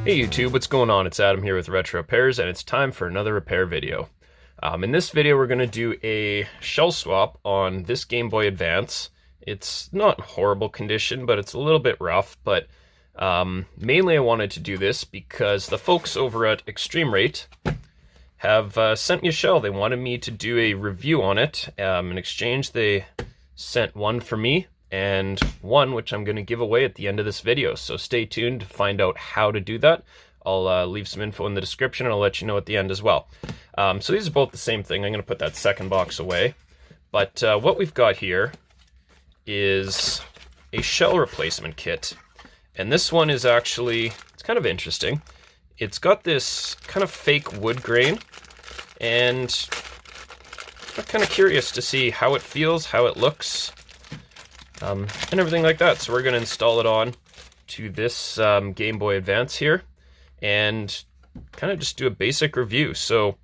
Hey YouTube, what's going on? It's Adam here with Retro Repairs, and it's time for another repair video. In this video, we're going to do a shell swap on this Game Boy Advance. It's not in horrible condition, but it's a little bit rough, but mainly I wanted to do this because the folks over at eXtremeRate have sent me a shell. They wanted me to do a review on it. In exchange, they sent one for me, and one which I'm going to give away at the end of this video. So stay tuned to find out how to do that. I'll leave some info in the description and I'll let you know at the end as well. So these are both the same thing. I'm going to put that second box away. But what we've got here is a shell replacement kit. And this one is actually, it's kind of interesting. It's got this kind of fake wood grain, and I'm kind of curious to see how it feels, how it looks, and everything like that. So we're going to install it on to this Game Boy Advance here and kind of just do a basic review. So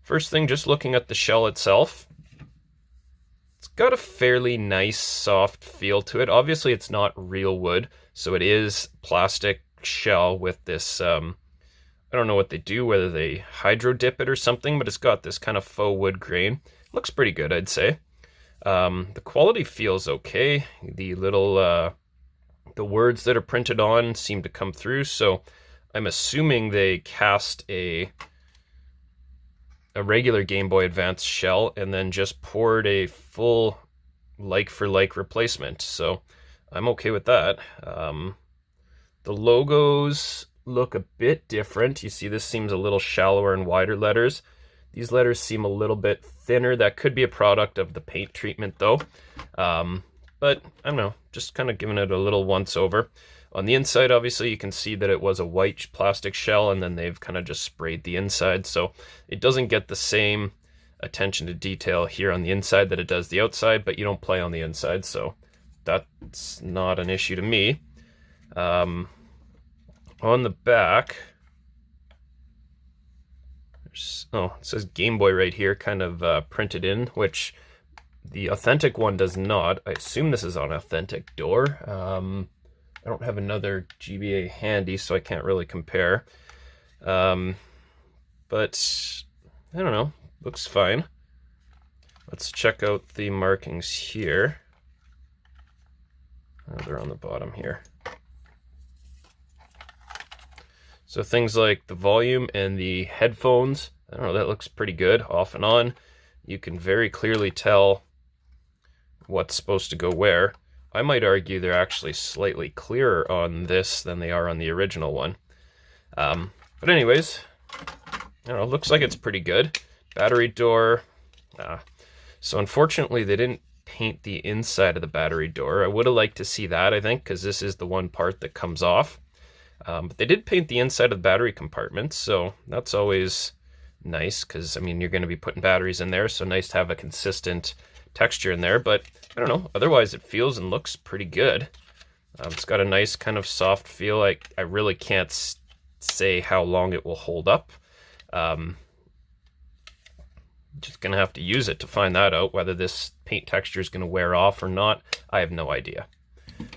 first thing, just looking at the shell itself, it's got a fairly nice soft feel to it. Obviously it's not real wood, so it is plastic shell with this, I don't know what they do, whether they hydro dip it or something, but it's got this kind of faux wood grain. Looks pretty good, I'd say. The quality feels okay. The little, the words that are printed on seem to come through, so I'm assuming they cast a regular Game Boy Advance shell and then just poured a full like-for-like replacement, so I'm okay with that. The logos look a bit different. You see this seems a little shallower and wider letters. These letters seem a little bit thinner. That could be a product of the paint treatment though. But I don't know, just kind of giving it a little once over. On the inside, obviously, you can see that it was a white plastic shell and then they've kind of just sprayed the inside. So it doesn't get the same attention to detail here on the inside that it does the outside, but you don't play on the inside, so that's not an issue to me. On the back, oh, it says Game Boy right here, kind of printed in, which the authentic one does not. I assume this is on authentic door. I don't have another GBA handy, so I can't really compare. But I don't know, looks fine. Let's check out the markings here. Oh, they're on the bottom here. So things like the volume and the headphones, I don't know, that looks pretty good, off and on. You can very clearly tell what's supposed to go where. I might argue they're actually slightly clearer on this than they are on the original one. But anyways, I don't know, looks like it's pretty good. Battery door. So unfortunately they didn't paint the inside of the battery door. I would have liked to see that, I think, because this is the one part that comes off. But they did paint the inside of the battery compartments, so that's always nice, because, I mean, you're going to be putting batteries in there, so nice to have a consistent texture in there. But, I don't know, otherwise it feels and looks pretty good. It's got a nice kind of soft feel. I really can't say how long it will hold up. Just going to have to use it to find that out, whether this paint texture is going to wear off or not. I have no idea.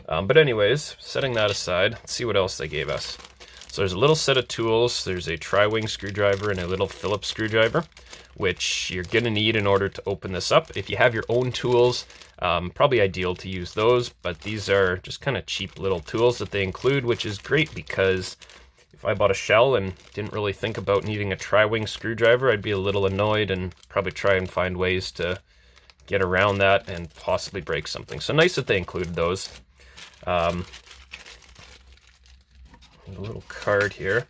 But anyways, setting that aside, let's see what else they gave us. So there's a little set of tools. There's a tri-wing screwdriver and a little Phillips screwdriver, which you're going to need in order to open this up. If you have your own tools, probably ideal to use those, but these are just kind of cheap little tools that they include, which is great because if I bought a shell and didn't really think about needing a tri-wing screwdriver, I'd be a little annoyed and probably try and find ways to get around that and possibly break something. So nice that they included those. A little card here.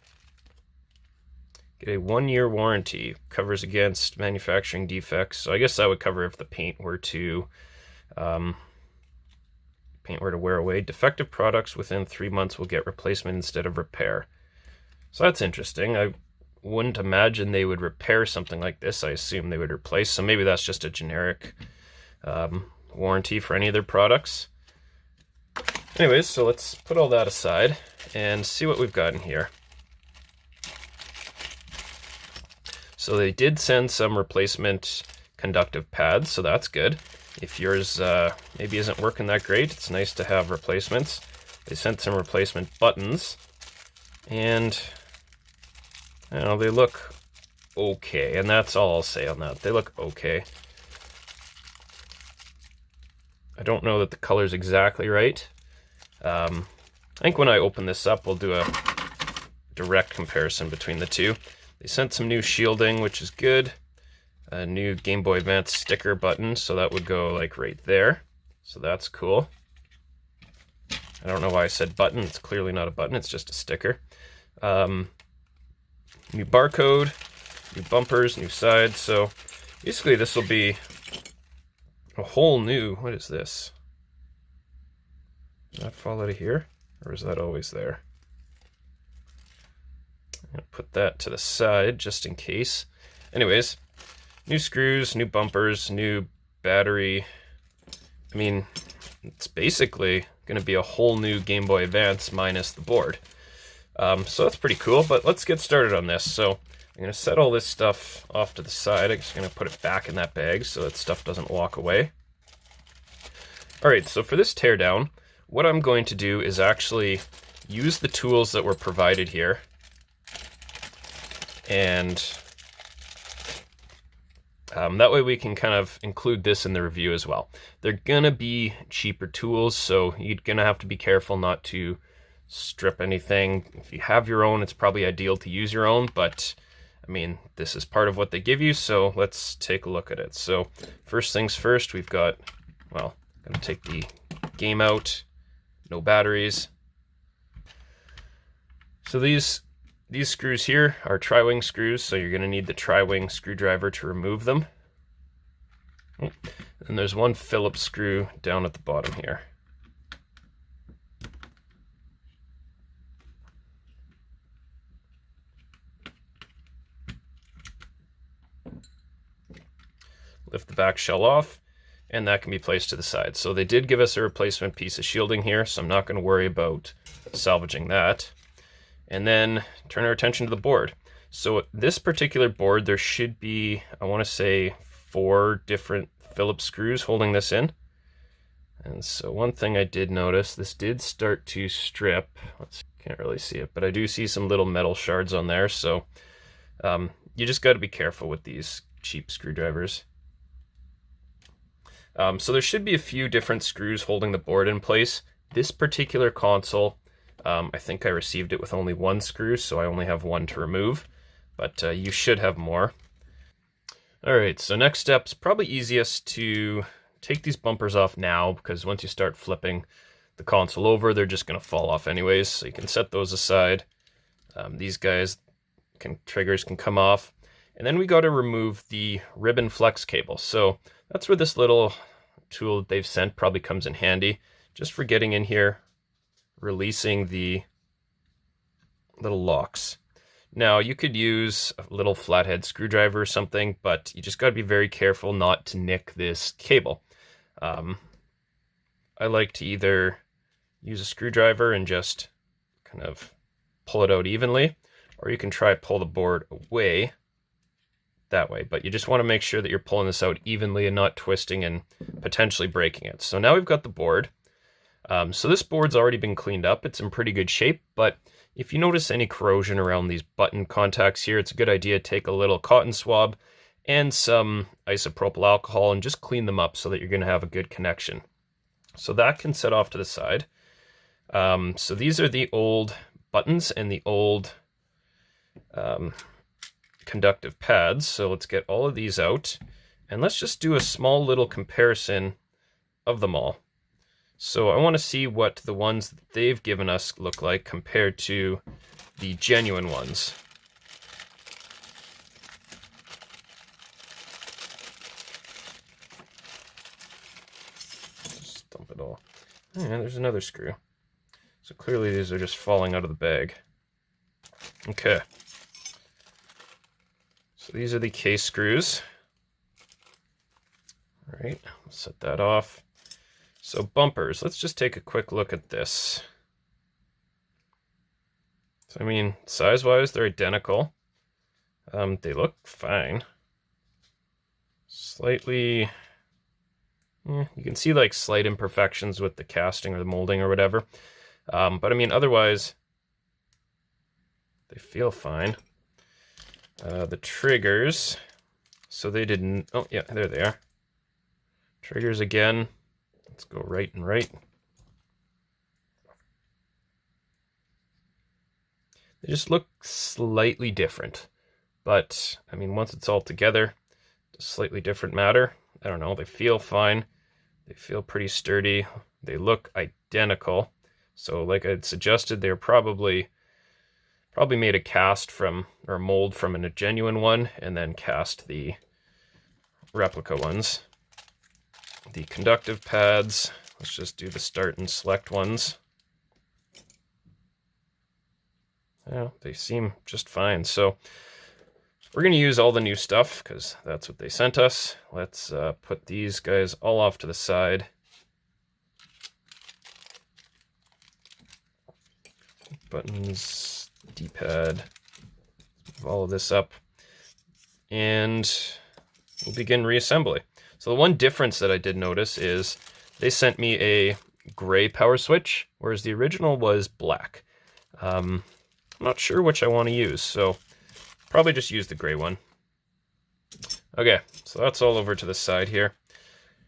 Get a 1-year warranty, covers against manufacturing defects. So I guess that would cover if the paint were to wear away. Defective products within 3 months will get replacement instead of repair. So that's interesting. I wouldn't imagine they would repair something like this. I assume they would replace. So maybe that's just a generic warranty for any of their products. Anyways, so let's put all that aside and see what we've got in here. So they did send some replacement conductive pads, so that's good. If yours maybe isn't working that great, it's nice to have replacements. They sent some replacement buttons. And I don't know, they look okay, and that's all I'll say on that. They look okay. I don't know that the color's exactly right. I think when I open this up, we'll do a direct comparison between the two. They sent some new shielding, which is good. A new Game Boy Advance sticker button, so that would go like right there. So that's cool. I don't know why I said button. It's clearly not a button, it's just a sticker. New barcode, new bumpers, new sides. So basically this will be a whole new, what is this? Does that fall out of here? Or is that always there? I'm gonna put that to the side just in case. Anyways, new screws, new bumpers, new battery. I mean, it's basically gonna be a whole new Game Boy Advance minus the board. So that's pretty cool, but let's get started on this. So I'm gonna set all this stuff off to the side. I'm just gonna put it back in that bag so that stuff doesn't walk away. All right, so for this teardown, what I'm going to do is actually use the tools that were provided here, and that way we can kind of include this in the review as well. They're gonna be cheaper tools, so you're gonna have to be careful not to strip anything. If you have your own, it's probably ideal to use your own, but I mean, this is part of what they give you, so let's take a look at it. So first things first, we've got, well, gonna take the game out, no batteries. So these screws here are tri-wing screws, so you're gonna need the tri-wing screwdriver to remove them. And there's one Phillips screw down at the bottom here. Lift the back shell off, and that can be placed to the side. So they did give us a replacement piece of shielding here, so I'm not going to worry about salvaging that. And then turn our attention to the board. So this particular board, there should be, I want to say, 4 different Phillips screws holding this in. And so one thing I did notice, this did start to strip. Can't really see it, but I do see some little metal shards on there. So you just got to be careful with these cheap screwdrivers. So there should be a few different screws holding the board in place. This particular console, I think I received it with only 1 screw, so I only have 1 to remove, but you should have more. All right, so next step's probably easiest to take these bumpers off now, because once you start flipping the console over, they're just gonna fall off anyways, so you can set those aside. These guys, triggers can come off. And then we got to remove the ribbon flex cable. So that's where this little tool that they've sent probably comes in handy, just for getting in here, releasing the little locks. Now you could use a little flathead screwdriver or something, but you just got to be very careful not to nick this cable. I like to either use a screwdriver and just kind of pull it out evenly, or you can try pull the board away that way, but you just want to make sure that you're pulling this out evenly and not twisting and potentially breaking it. So now we've got the board. So this board's already been cleaned up. It's in pretty good shape, but if you notice any corrosion around these button contacts here, it's a good idea to take a little cotton swab and some isopropyl alcohol and just clean them up so that you're going to have a good connection. So that can set off to the side. So these are the old buttons and the old conductive pads. So let's get all of these out and let's just do a small little comparison of them all. So I want to see what the ones that they've given us look like compared to the genuine ones. Just dump it all. Yeah, there's another screw. So clearly these are just falling out of the bag. Okay. So these are the case screws. All right, let's set that off. So bumpers, let's just take a quick look at this. So I mean, size-wise, they're identical. They look fine. Slightly, you can see like slight imperfections with the casting or the molding or whatever. But I mean, otherwise, They feel fine. The triggers, so they didn't, oh yeah, there they are. Triggers again, let's go right and right. They just look slightly different, but I mean, once it's all together, it's a slightly different matter. I don't know, they feel fine. They feel pretty sturdy. They look identical. So like I'd suggested, they're probably made a cast from, or a mold from a genuine one, and then cast the replica ones. The conductive pads, let's just do the start and select ones. Yeah, they seem just fine. So we're going to use all the new stuff because that's what they sent us. Let's put these guys all off to the side. Buttons, D-pad, move all of this up, and we'll begin reassembly. So the one difference that I did notice is they sent me a gray power switch, whereas the original was black. I'm not sure which I want to use, so probably just use the gray one. Okay, so that's all over to the side here.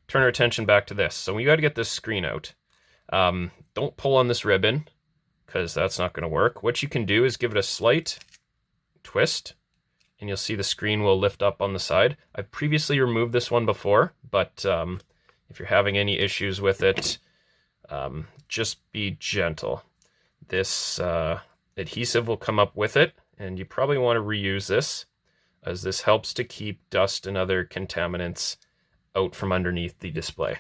Turn our attention back to this. So we got to get this screen out. Don't pull on this ribbon, because that's not going to work. What you can do is give it a slight twist, and you'll see the screen will lift up on the side. I've previously removed this one before, but if you're having any issues with it, just be gentle. This adhesive will come up with it, and you probably want to reuse this, as this helps to keep dust and other contaminants out from underneath the display.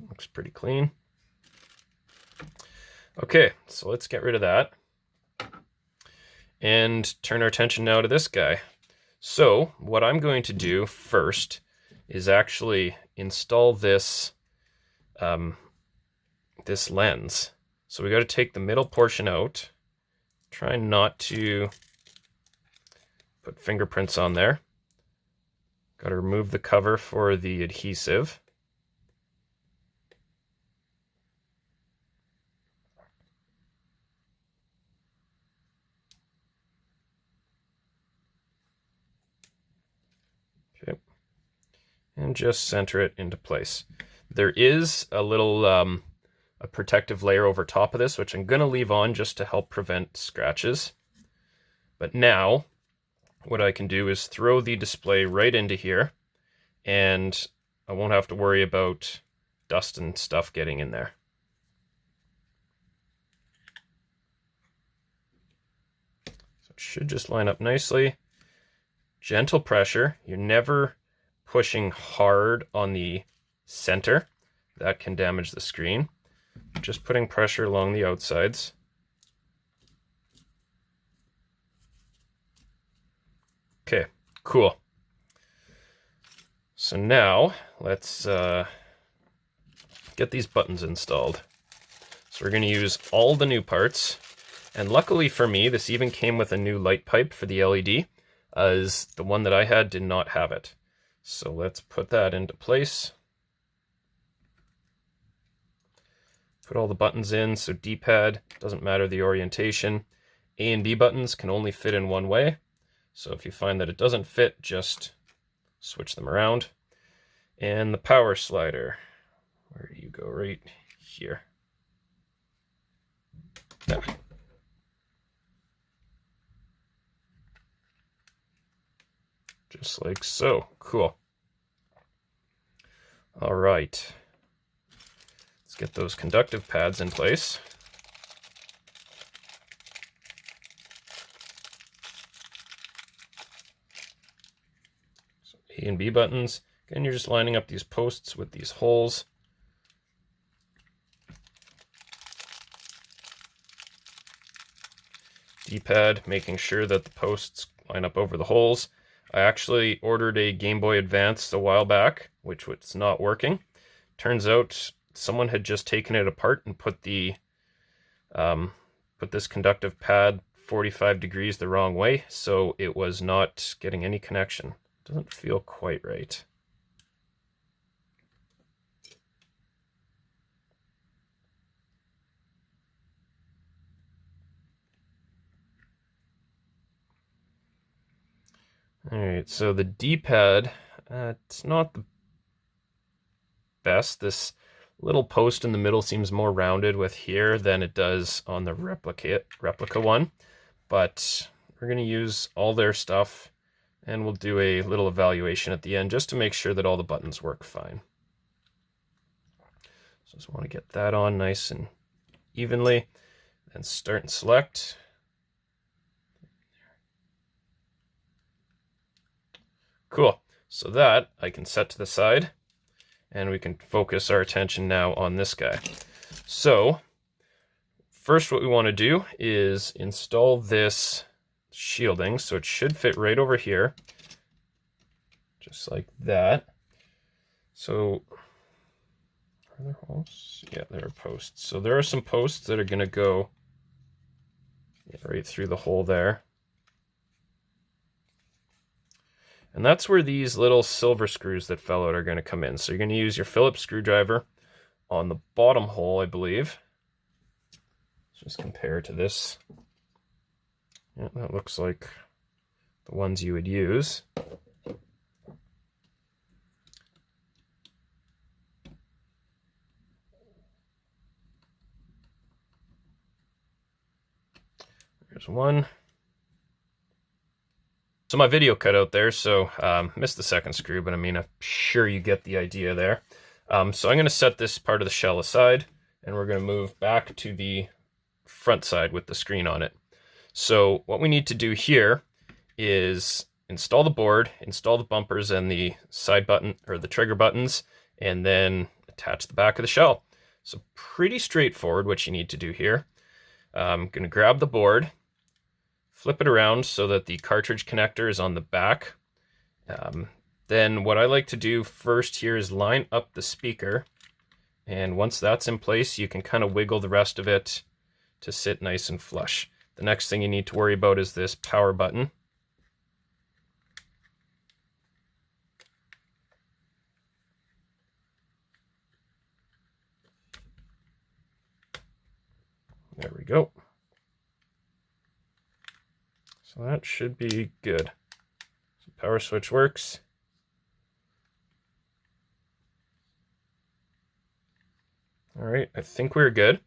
Looks pretty clean. Okay, so let's get rid of that and turn our attention now to this guy. So what I'm going to do first is actually install this this lens. So we got to take the middle portion out. Try not to put fingerprints on there. Got to remove the cover for the adhesive. Okay, and just center it into place. There is a little a protective layer over top of this, which I'm going to leave on just to help prevent scratches. But now what I can do is throw the display right into here, and I won't have to worry about dust and stuff getting in there. So it should just line up nicely. Gentle pressure. You're never pushing hard on the center. That can damage the screen. Just putting pressure along the outsides. Okay, cool. So now let's get these buttons installed. So we're going to use all the new parts, and luckily for me, this even came with a new light pipe for the LED, as the one that I had did not have it. So let's put that into place. Put all the buttons in, so D-pad, doesn't matter the orientation. A and B buttons can only fit in one way. So if you find that it doesn't fit, just switch them around. And the power slider, where do you go? Right here. Yeah. Just like so. Cool. All right. Let's get those conductive pads in place. So A and B buttons. Again, you're just lining up these posts with these holes. D-pad, making sure that the posts line up over the holes. I actually ordered a Game Boy Advance a while back, which was not working. Turns out someone had just taken it apart and put the put this conductive pad 45 degrees the wrong way, so it was not getting any connection. Doesn't feel quite right. All right, so the D-pad, it's not the best. This little post in the middle seems more rounded with here than it does on the replica one, but we're going to use all their stuff, and we'll do a little evaluation at the end just to make sure that all the buttons work fine. So just want to get that on nice and evenly, and start and select. Cool. So that I can set to the side, and we can focus our attention now on this guy. So first what we want to do is install this shielding, so it should fit right over here, just like that. So are there holes? Yeah, there are posts. So there are some posts that are going to go right through the hole there. And that's where these little silver screws that fell out are going to come in. So you're going to use your Phillips screwdriver on the bottom hole, I believe. Let's just compare to this. Yeah, that looks like the ones you would use. There's one. So my video cut out there, so missed the second screw, but I mean, I'm sure you get the idea there. So I'm going to set this part of the shell aside, and we're going to move back to the front side with the screen on it. So what we need to do here is install the board, install the bumpers and the side button, or the trigger buttons, and then attach the back of the shell. So pretty straightforward what you need to do here. I'm going to grab the board, flip it around so that the cartridge connector is on the back. Then what I like to do first here is line up the speaker. And once that's in place, you can kind of wiggle the rest of it to sit nice and flush. The next thing you need to worry about is this power button. There we go. So that should be good. So power switch works. All right, I think we're good.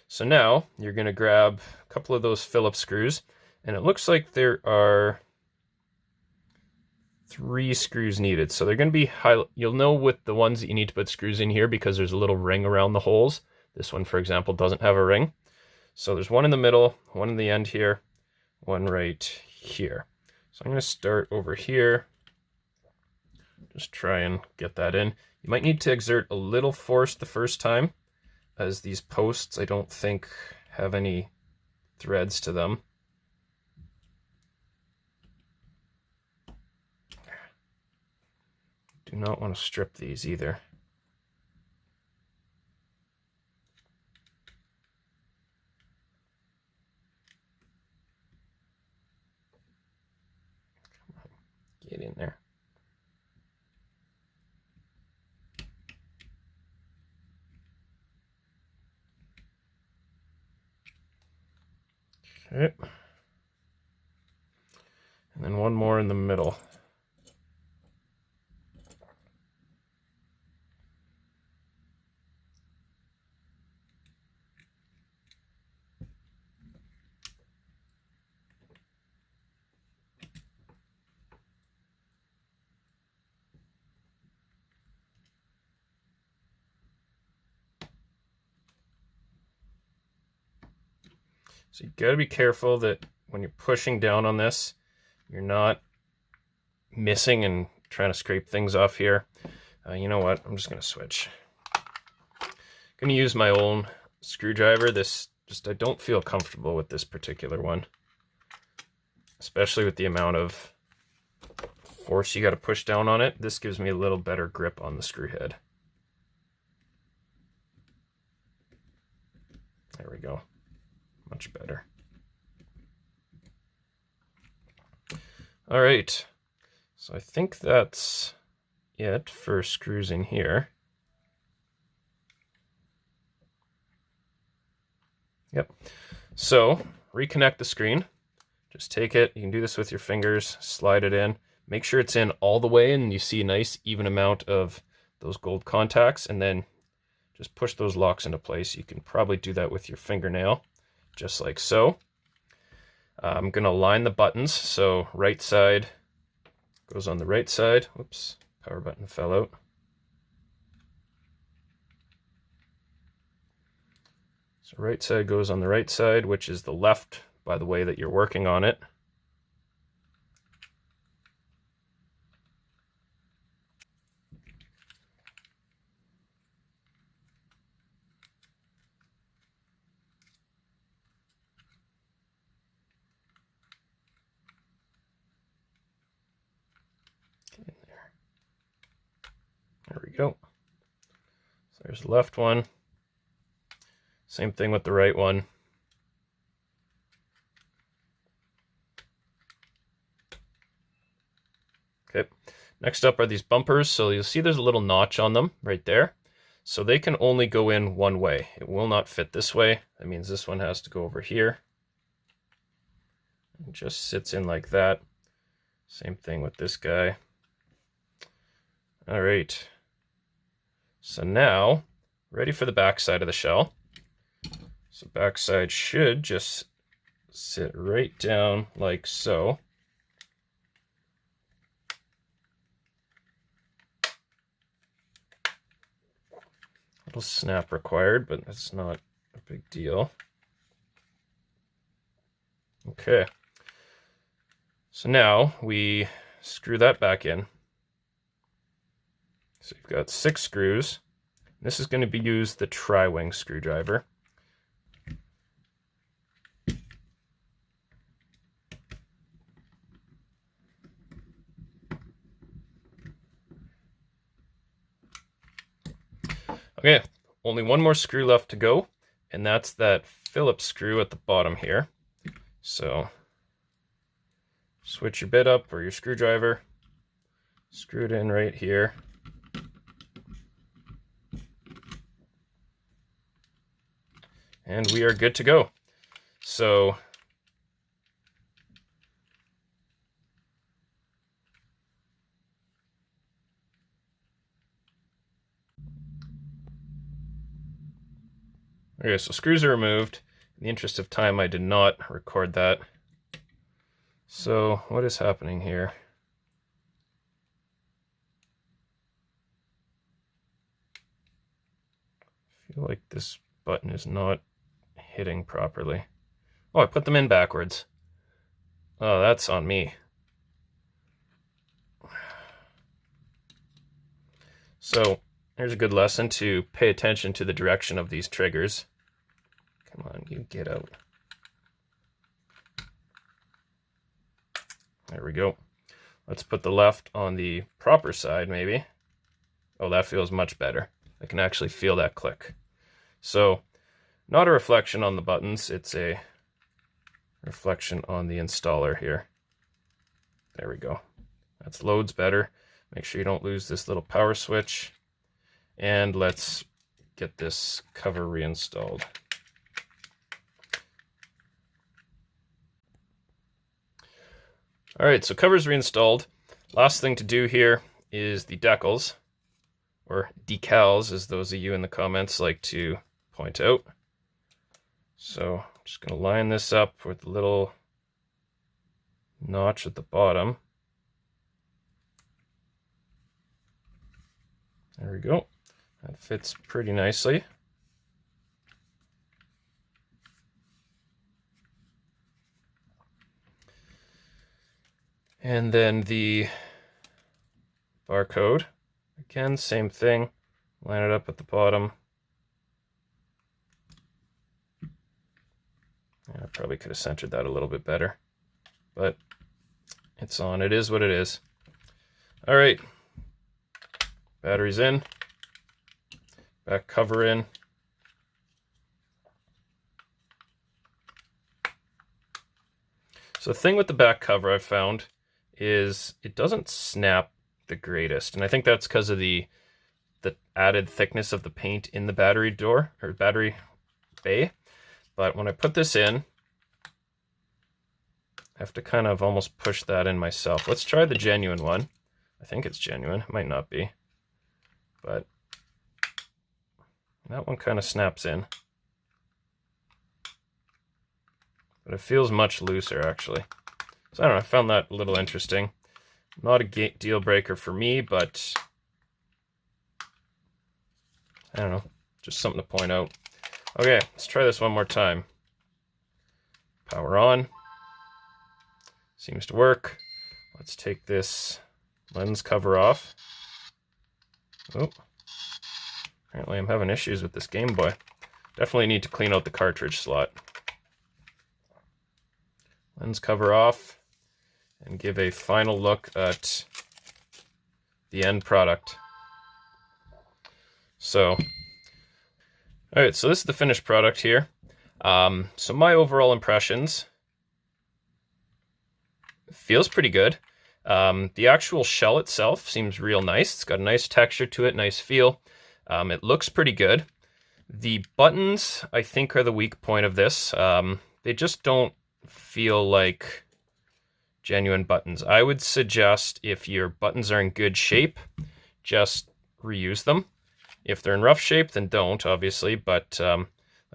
So now you're going to grab a couple of those Phillips screws, and it looks like there are 3 screws needed. So they're going to be high. You'll know with the ones that you need to put screws in here because there's a little ring around the holes. This one, for example, doesn't have a ring. So there's one in the middle, one in the end here, one right here. So I'm going to start over here. Just try and get that in. You might need to exert a little force the first time, as these posts I don't think have any threads to them. Do not want to strip these either. Come on, get in there. Okay. And then one more in the middle. So you got to be careful that when you're pushing down on this, you're not missing and trying to scrape things off here. You know what? I'm just going to switch. I'm going to use my own screwdriver. I don't feel comfortable with this particular one, especially with the amount of force you got to push down on it. This gives me a little better grip on the screw head. There we go. Much better. All right, so I think that's it for screws in here. Yep. So reconnect the screen. Just take it. You can do this with your fingers. Slide it in. make sure it's in all the way and you see a nice even amount of those gold contacts, and then just push those locks into place. You can probably do that with your fingernail, just like so. I'm going to align the buttons, so right side goes on the right side. Whoops, power button fell out. So right side goes on the right side, which is the left by the way that you're working on it. There we go. So there's the left one. Same thing with the right one. Okay, next up are these bumpers. So you'll see there's a little notch on them right there. So they can only go in one way. It will not fit this way. That means this one has to go over here. It just sits in like that. Same thing with this guy. All right. So now, ready for the back side of the shell. So back side should just sit right down like so. Little snap required, but that's not a big deal. Okay. So now we screw that back in. So you've got 6 screws. This is going to be used the tri-wing screwdriver. Okay, only one more screw left to go, and that's that Phillips screw at the bottom here. So switch your bit up or your screwdriver, screw it in right here. And we are good to go. So okay, so screws are removed. In the interest of time, I did not record that. So what is happening here? I feel like this button is not hitting properly. Oh, I put them in backwards. Oh, that's on me. So here's a good lesson to pay attention to the direction of these triggers. Come on, you get out. There we go. Let's put the left on the proper side, maybe. Oh, that feels much better. I can actually feel that click. So, not a reflection on the buttons, it's a reflection on the installer here. There we go. That's loads better. Make sure you don't lose this little power switch. And let's get this cover reinstalled. All right, so cover's reinstalled. Last thing to do here is the decals, or decals, as those of you in the comments like to point out. So I'm just going to line this up with the little notch at the bottom. There we go. That fits pretty nicely. And then the barcode, again, same thing. Line it up at the bottom. I probably could have centered that a little bit better, but it's on. It is what it is. All right, battery's in, back cover in. So the thing with the back cover I've found is it doesn't snap the greatest, and I think that's because of the added thickness of the paint in the battery door or battery bay. But when I put this in, I have to kind of almost push that in myself. Let's try the genuine one. I think it's genuine. It might not be. But that one kind of snaps in. But it feels much looser, actually. So I don't know, I found that a little interesting. Not a deal breaker for me, but I don't know, just something to point out. Okay, let's try this one more time. Power on. Seems to work. Let's take this lens cover off. Oh, apparently I'm having issues with this Game Boy. Definitely need to clean out the cartridge slot. Lens cover off, and give a final look at the end product. So, alright, so this is the finished product here. So my overall impressions, feels pretty good. The actual shell itself seems real nice. It's got a nice texture to it, nice feel. It looks pretty good. The buttons, I think, are the weak point of this. They just don't feel like genuine buttons. I would suggest if your buttons are in good shape, just reuse them. If they're in rough shape, then don't, obviously. But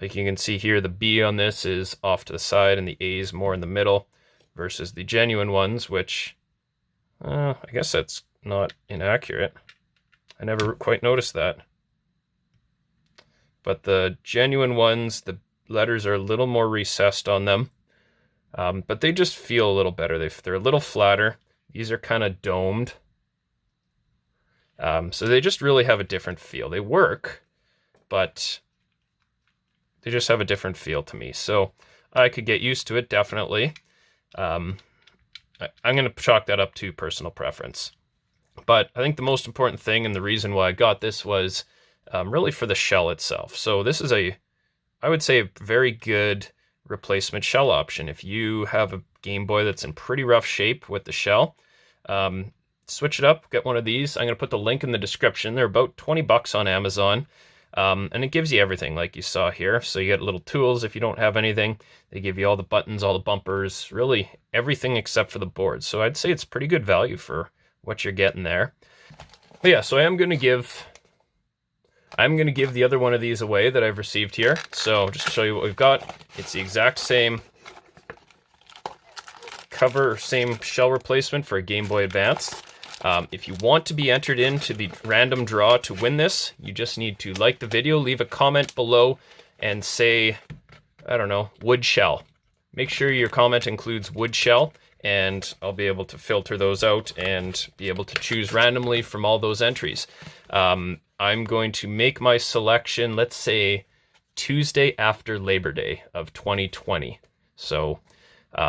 like you can see here, the B on this is off to the side and the A is more in the middle versus the genuine ones, which I guess that's not inaccurate. I never quite noticed that. But the genuine ones, the letters are a little more recessed on them. But they just feel a little better. They're a little flatter. These are kind of domed. So they just really have a different feel. They work, but they just have a different feel to me. So I could get used to it, definitely. I'm going to chalk that up to personal preference. But I think the most important thing and the reason why I got this was really for the shell itself. So this is I would say, a very good replacement shell option. If you have a Game Boy that's in pretty rough shape with the shell, switch it up, get one of these. I'm going to put the link in the description. They're about 20 bucks on Amazon. And it gives you everything like you saw here. So you get little tools if you don't have anything. They give you all the buttons, all the bumpers, really everything except for the board. So I'd say it's pretty good value for what you're getting there. But yeah, so I'm going to give the other one of these away that I've received here. So just to show you what we've got, it's the exact same cover, same shell replacement for a Game Boy Advance. If you want to be entered into the random draw to win this, you just need to like the video, leave a comment below, and say, I don't know, wood shell. Make sure your comment includes wood shell, and I'll be able to filter those out and be able to choose randomly from all those entries. I'm going to make my selection, let's say, Tuesday after Labor Day of 2020. So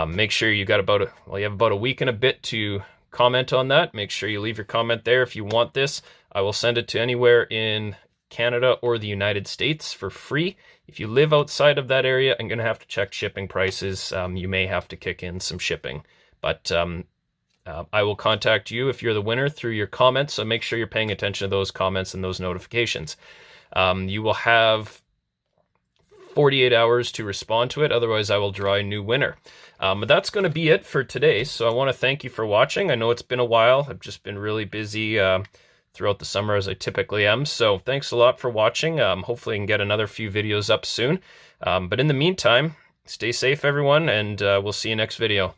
make sure you got you have about a week and a bit to comment on that. Make sure you leave your comment there if you want this. I will send it to anywhere in Canada or the United States for free. If you live outside of that area, I'm going to have to check shipping prices. You may have to kick in some shipping. But I will contact you if you're the winner through your comments, so make sure you're paying attention to those comments and those notifications. You will have 48 hours to respond to it, otherwise I will draw a new winner. But that's going to be it for today, so I want to thank you for watching. I know it's been a while. I've just been really busy throughout the summer, as I typically am, so thanks a lot for watching. Hopefully I can get another few videos up soon. But in the meantime, stay safe, everyone, and we'll see you next video.